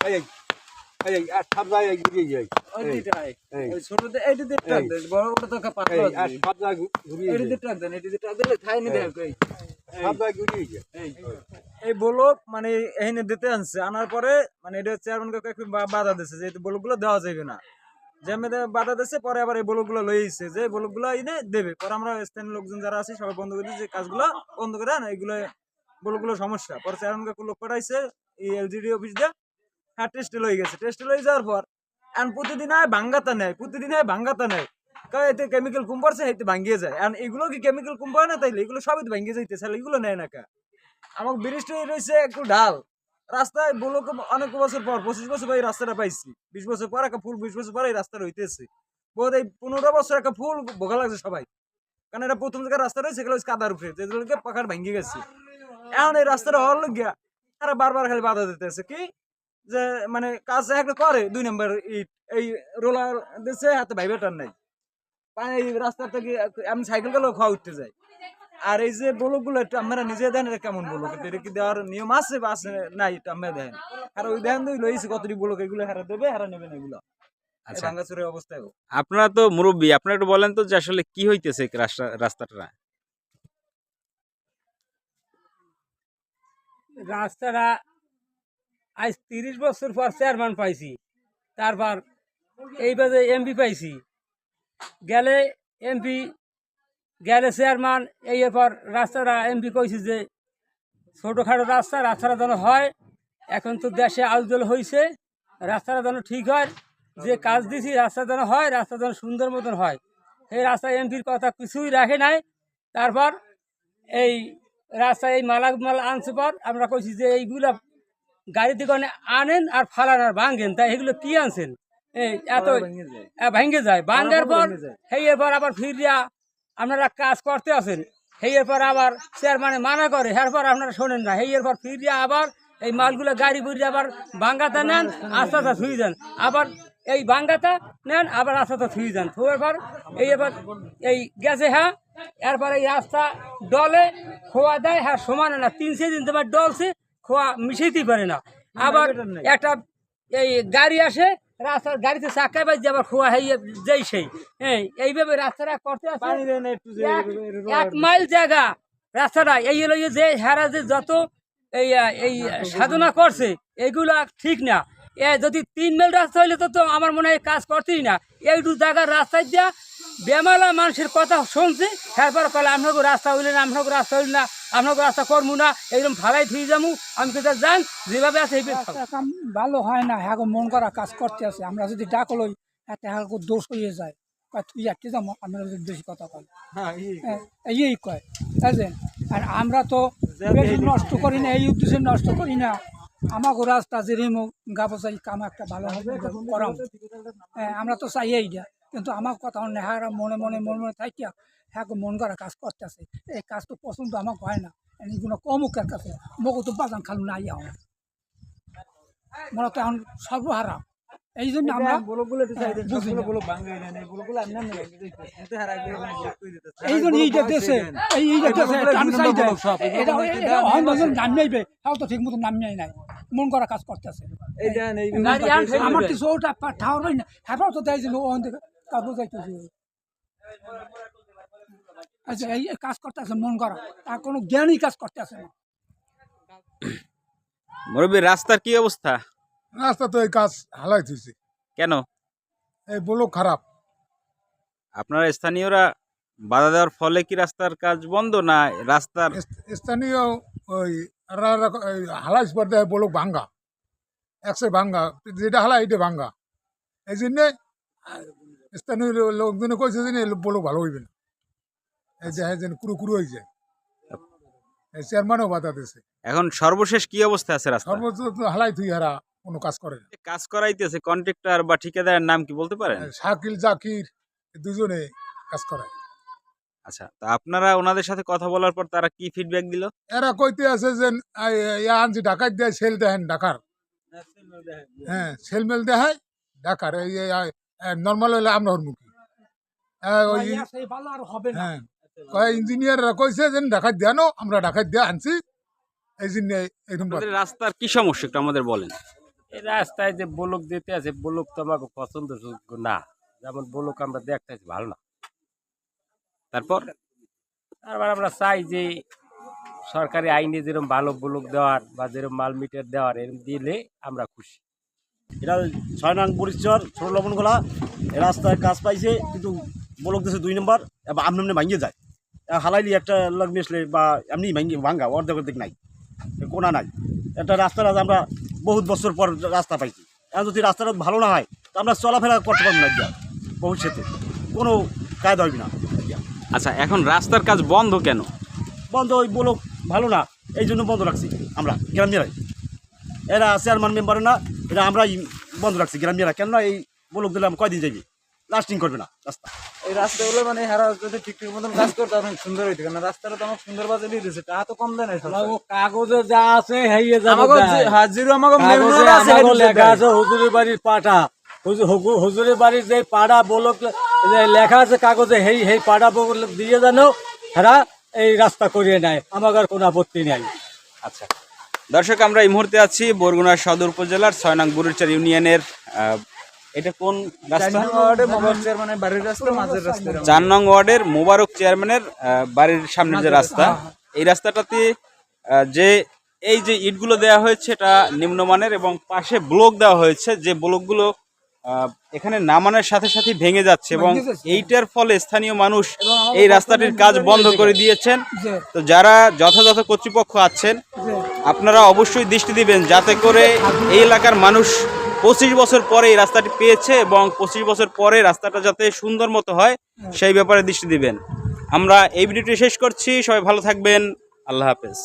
এই এই আর সব জায়গায় ঘুরিয়ে যায় ওইটাই ওই ছোটতে এইটাতে ট্রাক দেন বড়টা তো পাতলা এই আর আছে সব জায়গায় ঘুরিয়ে যায় এইটাতে ট্রাক দেন এইটাতে ট্রাক দিলে খাই নি দেখ এই সব জায়গায় ঘুরিয়ে যায় এই ব্লক মানে এখানে দিতে আনছে আনার পরে মানে এটা চেয়ারম্যান কাকে একটু বাধা দিচ্ছে যে ব্লকগুলো দেওয়া যাবে না যেমনি বাধা দিচ্ছে পরে আবার এই ব্লকগুলো লই এসেছে যে ব্লকগুলো এনে দেবে পরে আমরা স্থানীয় লোকজন যারা আছে সবাই বন্ধ করে দিচ্ছি যে কাজগুলো বন্ধ করে না এইগুলো ব্লকগুলো সমস্যা পরে চেয়ারম্যান কাকু লোক পাঠাইছে এই এলজিডি অফিস দিয়ে হ্যাঁ টেস্টে লই গেছে টেস্টে লই যাওয়ার পর এখন প্রতিদিন হয় ভাঙ্গাতা নেয় প্রতিদিন হয় ভাঙ্গাতা নেয় কারণ এতে কেমিক্যাল কম পড়ছে এতে ভাঙ্গিয়ে যায় আর এগুলো কি কেমিক্যাল কম পড়ে না তাইলে এগুলো সবই তো ভাঙ্গিয়ে যাইতে তাহলে এগুলো নেয় না কা আমার ব্রিজটা রয়েছে একটু ঢাল রাস্তায় বলো অনেক বছর পর 25 বছর পর এই রাস্তাটা পাইছি 20 বছর পর একটা ফুল 20 বছর পর এই রাস্তা রইতেছে বোধ এই 15 বছর একটা ফুল ভোগা লাগছে সবাই কারণ এটা প্রথম জায়গায় রাস্তা রয়েছে সেগুলো কাদার উপরে যেগুলোকে পাখার ভাঙ্গি গেছে এখন এই রাস্তাটা হওয়ার গিয়া তারা বারবার খালি বাধা দিতেছে কি যে মানে কাজ একটা করে 2 নম্বর ইট এই রোলার দিচ্ছে হাতে ভাইবেটার নাই এই রাস্তা থেকে আমি সাইকেল গেলেও খাওয়া উঠতে যাই আর এই যে ব্লকগুলো একটু আপনারা নিজে দেন এটা কেমন ব্লক এটা কি দেওয়ার নিয়ম আছে বা আছে নাই এটা আমরা দেন আর ওই দেন দুই লইছি কতটি ব্লক এগুলো হারা দেবে হারা নেবেন এগুলো আচ্ছা ভাঙ্গাচুরের অবস্থায় আপনারা তো মুরব্বী আপনারা একটু বলেন তো যে আসলে কি হইতেছে রাস্তাটা রাস্তাটা আজ 30 বছর পর চেয়ারম্যান পাইছি তারপর এইবারে এমপি পাইছি গেলে এমপি গেলে চেয়ারম্যান এই এরপর রাস্তাটা এমপি কইছি যে ছোটোখাটো রাস্তাটা যেন হয় এখন তো দেশে আউজল হয়েছে রাস্তাটা যেন ঠিক হয় যে কাজ দিছি রাস্তা যেন হয় রাস্তা যেন সুন্দর মতন হয় সেই রাস্তায় এমপির কথা কিছুই রাখে নাই তারপর এই রাস্তায় এই মাল আনছে পর আমরা কইছি যে এইগুলা গাড়িতে করে আনেন আর ফালান আর ভাঙেন তাই এগুলো কি আনছেন এই এত ভেঙে যায় ভাঙ্গার পর সেই এরপর আবার ফিরিয়া আপনারা কাজ করতে আসেন সেই এরপর আবার চেয়ারম্যানে মানা করে এরপর আপনারা শোনেন না সেই এরপর ফিরিয়া আবার এই মালগুলো গাড়ি বুড়িয়ে আবার ভাঙ্গাতা নেন আস্তে আস্তে ছুঁয়ে যান আবার এই ভাঙ্গাতা নেন আবার আস্তে আস্তে ছুঁয়ে যান ছুঁয়ার পর এই এবার এই গেছে হ্যাঁ এরপর এই রাস্তা ডলে খোয়া দেয় হ্যাঁ সমানে না 3 দিন তোমার ডলছে খোয়া মিশাইতেই পারে না আবার একটা এই গাড়ি আসে রাস্তার গাড়িতে চাকায় বাজছে আবার খোয়া হয়ে যাই সেই হ্যাঁ এইভাবে রাস্তাটা করতে আসে 1 মাইল জায়গা রাস্তাটা এই হলো যে হারা যে যত এই এই সাধনা করছে এইগুলা ঠিক না যদি 3 মাইল রাস্তা হইলে তো আমার মনে হয় কাজ করতেই না এইটু জায়গার রাস্তায় দিয়া বেমালা মানুষের কথা শুনছে তারপর কলে আপনাকে রাস্তা হইলে না আপনাকে রাস্তা হইলে না আপনাকে রাস্তা করবো না এইরকম ভালাই ধুয়ে যাবো আমি কোথাও যান যেভাবে আছে কাম ভালো হয় না হ্যাঁ মন করা কাজ করতে আছে আমরা যদি ডাক লই এতে হ্যাঁ দোষ হয়ে যায় তুই একটি যাবো আমরা যদি বেশি কথা কই এই কয় বুঝলেন আর আমরা তো বেশি নষ্ট করি না এই উদ্দেশ্যে নষ্ট করি না আমাকে রাস্তা যে রেমো গাবো চাই কাম একটা ভালো হবে করাম আমরা তো চাই এইটা কিন্তু আমার কথা হ্যাঁ মনে মনে থাকিয়া হ্যাঁ মন করা কাজ করতে আছে এই কাজ তো পছন্দ আমাকে হয় না এগুলো কমুকের কাছে মগু তো বাগান খালু না ইয়া মনে তো এখন সর্বহারা এই জন্য আমরা এই জন্য এইটা দেশে নামিয়ে তাও তো ঠিক মতো নামিয়ে নাই মন করা কাজ করতেছে আমার তো চৌটা ঠাওয়ার হয় না হ্যাঁ তো দিয়েছিল ওখান থেকে কাজ যাইতেছে আচ্ছা এই কাজ করতে আছে মন করা আর কোনো জ্ঞানই কাজ করতে আছে না মুরব্বী রাস্তার কি অবস্থা রাস্তা তো এই কাজ হালাই থইছে কেন এই ব্লক খারাপ আপনারা স্থানীয়রা বাধা দেওয়ার ফলে কি রাস্তার কাজ বন্ধ না রাস্তার স্থানীয় ওই হালাই পর দেয় ব্লক ভাঙ্গা একশো ভাঙ্গা যেটা হালা এটা ভাঙ্গা এই জন্যে স্থানীয় লোকজনে কইছে যে ব্লক ভালো হইবে না এই যে যেন কুরু হয়ে যায় চেয়ারম্যানও বাধা দিয়েছে এখন সর্বশেষ কি অবস্থা আছে রাস্তা সর্বোচ্চ হালাই থুই হারা কোনো কাজ করে না কাজ করাইতেছে কন্ট্রাক্টর বা ঠিকাদারের নাম কি বলতে পারেন শাকিল জাকির দুজনে কাজ করায় আচ্ছা তা আপনারা ওনাদের সাথে কথা বলার পর তারা কি ফিডব্যাক দিল এরা কইতে আছে যে আনছি ঢাকায় দেয় সেল দেখেন ঢাকার হ্যাঁ সেলমেল দেখায় ঢাকার এই নর্মাল হইলে আমরা মুখী হ্যাঁ ইঞ্জিনিয়াররা কইছে যে ঢাকায় দেয়ানো আমরা ঢাকায় দিয়ে আনছি এই জন্য এরকম রাস্তার কি সমস্যা একটু আমাদের বলেন এই রাস্তায় যে ব্লক দিতে আছে ব্লক তো আমাকে পছন্দযোগ্য না, যেমন ব্লক আমরা দেখতেছি ভালো না। তারপর তারপর আমরা চাই যে সরকারি আইনে যেরকম ভালো ব্লক দেওয়ার বা যেরকম মাল মিটার দেওয়ার এরকম দিলে আমরা খুশি। এটা 6 নং বরিশর ছোট লবণগোলা এই রাস্তায় কাজ পাইছে, কিন্তু ব্লক দিয়েছে 2 নম্বর এবং আমনে ভাঙিয়ে যায়। হালাইলি একটা লাগ মিশলে বা এমনি ভাঙ্গা অর্ধেক নাই, কোনা নাই। একটা রাস্তার আজ আমরা বহুত বছর পর রাস্তা পাইছি। এখন যদি রাস্তাটা ভালো না হয় তো আমরা চলাফেরা করতে পারবো না গিয়া, ভবিষ্যতে কোনো কায়দা হইবে না গিয়া। আচ্ছা, এখন রাস্তার কাজ বন্ধ কেন? বন্ধ, ওই ব্লক ভালো না এই জন্য বন্ধ রাখছি আমরা গ্রামেরাই। এরা চেয়ারম্যান মেম্বার না, এটা আমরাই বন্ধ রাখছি গ্রামেরা। কেন এই ব্লক দিলে আমি কয়দিন যাইবি, লাস্টিং করবে না রাস্তা। এই রাস্তাগুলো মানে হারা যদি ঠিকঠাক মতন কাজ করতে অনেক সুন্দর হইতো, কারণ রাস্তাটা তো আমার সুন্দর বাজে দিয়ে দিয়েছে, তা তো কম দেয় না কাগজে যা আছে হেইয়ে যাবে আমাকে হাজিরও আমাকে মেমোরিয়াল আছে, লেখা আছে হুজুরের বাড়ির পাটা, হুজুরের বাড়ির যে পাড়া বলক লেখা আছে কাগজে হেই পাড়া বলক দিয়ে জানো হেরা এই রাস্তা করিয়ে নেয়, আমার আর কোনো আপত্তি নাই। আচ্ছা দর্শক, আমরা এই মুহূর্তে আছি বরগুনা সদর উপজেলার 6 নং বুড়িরচর ইউনিয়নের এটা কোন রাস্তা? 4 নং ওয়ার্ডের মোবারক চেয়ারম্যানের বাড়ির সামনে যে রাস্তা, এই রাস্তাটাতে যে এই যে ইটগুলো দেওয়া হয়েছে এটা নিম্নমানের এবং পাশে ব্লক দেওয়া হয়েছে, যে ব্লকগুলো এখানে নামানোর সাথে সাথে ভেঙে যাচ্ছে এবং এইটার ফলে স্থানীয় মানুষ এই রাস্তাটির কাজ বন্ধ করে দিয়েছেন। তো যারা যথাযথ কর্তৃপক্ষ আছেন আপনারা অবশ্যই দৃষ্টি দিবেন, যাতে করে এই এলাকার মানুষ 25 বছর পরে এই রাস্তাটি পেয়েছে এবং 25 বছর পরে রাস্তাটা যাতে সুন্দর মতো হয় সেই ব্যাপারে দৃষ্টি দিবেন। আমরা এই ভিডিওটি শেষ করছি, সবাই ভালো থাকবেন, আল্লাহ হাফেজ।